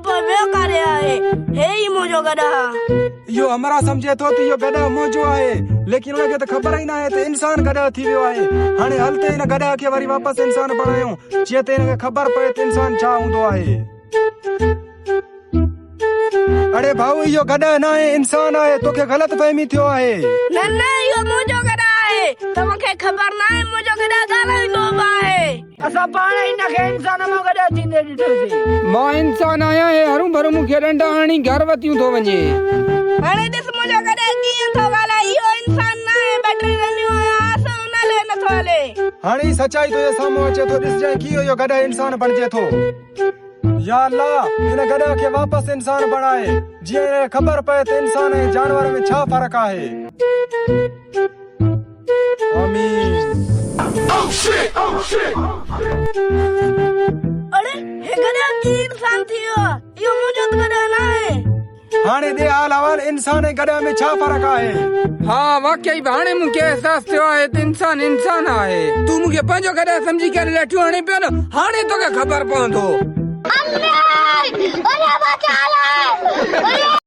पर वे करे आहे हे ही मुझो गधा यो हमारा समझे तो यो गधा मोजो आहे लेकिन उनके तो खबर ही ना है तो इंसान गधा थी वियो आहे हाणे हलते इन गधा के वरी वापस इंसान बणायो जे ते इनके खबर पए तो इंसान छा हूंदो आहे। अरे भाऊ यो गधा ना है इंसान आहे तोखे गलत फहमी थियो आहे। न यो मुझो गधा आहे तमखे खबर ना है मुझो गधा गालाईंदो आहे असा पाण इनके इंसान मो गधा थींदे ॾिठोसीं मां इंसान आया है हरू भरू मूंखे डंडा हणी घर वतियूं थो वञे हाणे ॾिस मुझो गधा कीअं थो ॻाल्हाए इहो इंसान ना आहे बैटरी रनियो आस उन ले नथो हले हाणे सच्चाई तो ये सामो अचे तो ॾिस जाए कि यो गधा इंसान बणजे थो। या अल्लाह इन गधा के वापस इंसान बनाए जी खबर पए तो इंसान ऐं जानवर में छा फर्क आहे। आमीन। अरे हे गधा की इंसान थियो यो मुझो गधा ना आहे हाणे दे हाल हवाल इंसान ऐं गधा में छा फर्क आहे। हाँ वाकई हाणे मूंखे एहसास थियो आहे त इंसान इंसान आहे तू मूंखे पंहिंजो गधा समझी करे लठियो हणी पियो न हाणे तोखे खबर पवंदो। अम्मे ओरे बचा ले